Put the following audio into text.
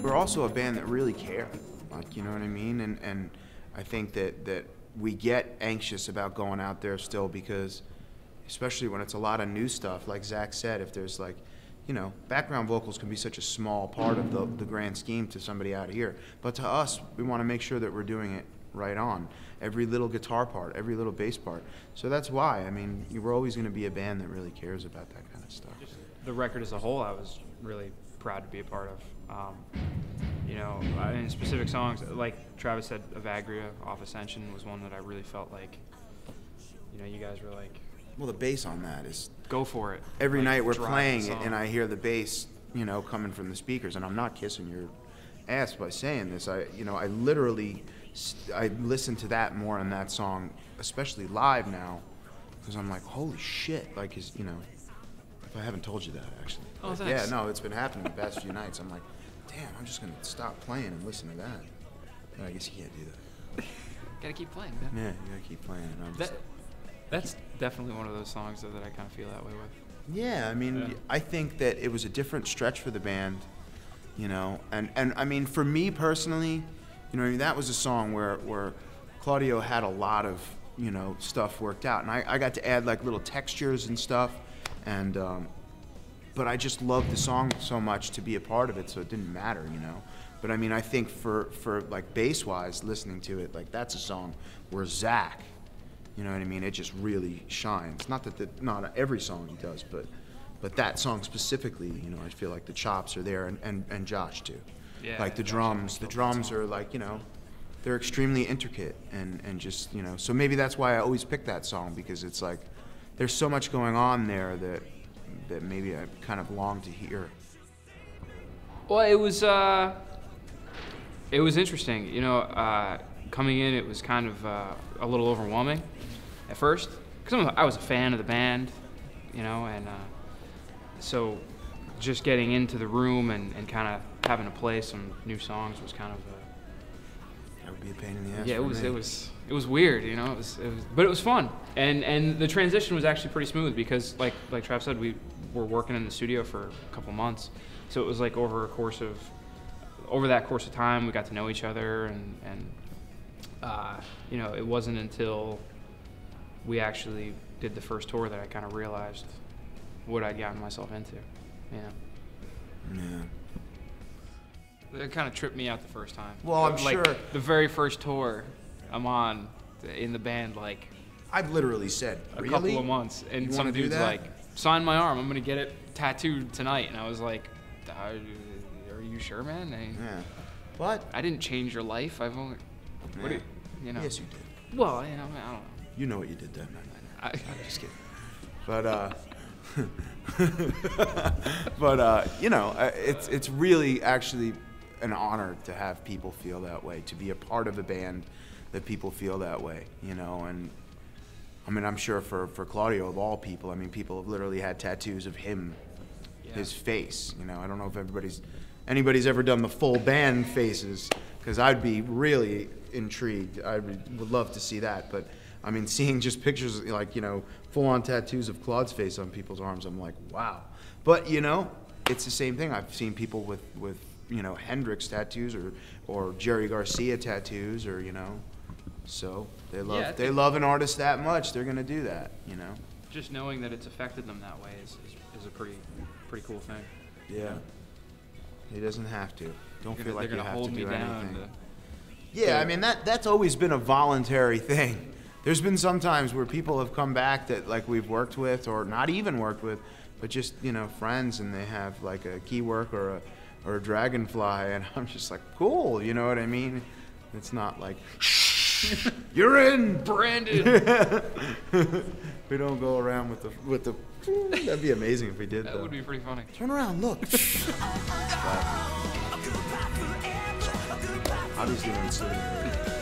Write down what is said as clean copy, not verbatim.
We're also a band that really care, like, you know what I mean? And I think that we get anxious about going out there still because, especially when it's a lot of new stuff, like Zach said, if there's like, you know, background vocals can be such a small part of the grand scheme to somebody out here. But to us, we want to make sure that we're doing it right on. Every little guitar part, every little bass part. So that's why, I mean, we're always going to be a band that really cares about that kind of stuff. Just the record as a whole, I was really proud to be a part of. You know, in specific songs, like Travis said, Evagria off Ascension was one that I really felt like, you know, you guys were like, well, the bass on that is... Go for it. Every like, night we're playing it and I hear the bass, you know, coming from the speakers, and I'm not kissing your ass by saying this. I listen to that more on that song, especially live now, because I'm like, holy shit, like, you know, if I haven't told you that, actually. Oh, like, thanks. yeah, no, it's been happening the past few nights. I'm like, damn, I'm just gonna stop playing and listen to that. But I guess you can't do that. Gotta keep playing, man. Yeah, you gotta keep playing. That's definitely one of those songs though, that I kind of feel that way with. Yeah, I mean, yeah. I think that it was a different stretch for the band, you know, and I mean, for me personally, you know, I mean, that was a song where Claudio had a lot of, you know, stuff worked out, and I got to add like little textures and stuff, and but I just loved the song so much to be a part of it, so it didn't matter, you know. But I mean, I think for like bass-wise, listening to it, like that's a song where Zach, you know what I mean, it just really shines. Not that not every song he does, but that song specifically, you know, I feel like the chops are there, and Josh too. Yeah, like the drums are like, you know, they're extremely intricate and just, you know, so maybe that's why I always pick that song, because it's like there's so much going on there that maybe I kind of long to hear. Well, it was interesting, you know, coming in it was kind of a little overwhelming at first, because I was a fan of the band, you know, and so just getting into the room and kind of having to play some new songs was kind of that would be a pain in the ass. Yeah, it was weird, you know. But it was fun, and the transition was actually pretty smooth because, like Trav said, we were working in the studio for a couple months, so it was like over that course of time we got to know each other, and you know, it wasn't until we actually did the first tour that I kind of realized what I'd gotten myself into. Yeah. It kind of tripped me out the first time. Well, I'm like, sure. The very first tour I'm on in the band, like, I've literally said, a couple of months, and some dude's like, sign my arm, I'm gonna get it tattooed tonight, and I was like, are you sure, man? Yeah. What? I didn't change your life. I've only. Yeah. What do you know? Yes, you did. Well, you know, I don't know. You know what you did then, man. I'm just kidding. But you know, it's really actually an honor to have people feel that way, to be a part of a band that people feel that way, you know. And I mean, I'm sure for Claudio, of all people, I mean, people have literally had tattoos of him, his face, you know. I don't know if anybody's ever done the full band faces, because I'd be really intrigued. I would love to see that. But I mean, seeing just pictures, like, you know, full-on tattoos of Claude's face on people's arms, I'm like, wow. But, you know, it's the same thing. I've seen people with you know, Hendrix tattoos or Jerry Garcia tattoos, or, you know, so they love an artist that much, they're gonna do that, you know. Just knowing that it's affected them that way is a pretty cool thing. Yeah. He doesn't have to. Don't feel like you have to hold me do down anything. Yeah, I mean, that's always been a voluntary thing. There's been some times where people have come back that, like, we've worked with, or not even worked with, but just, you know, friends, and they have like a Keywork or a Dragonfly, and I'm just like, cool, you know what I mean? It's not like, shh, you're in, Brandon. We don't go around with the. That'd be amazing if we did. That would be pretty funny. Turn around, look. Obviously, I'm sitting here.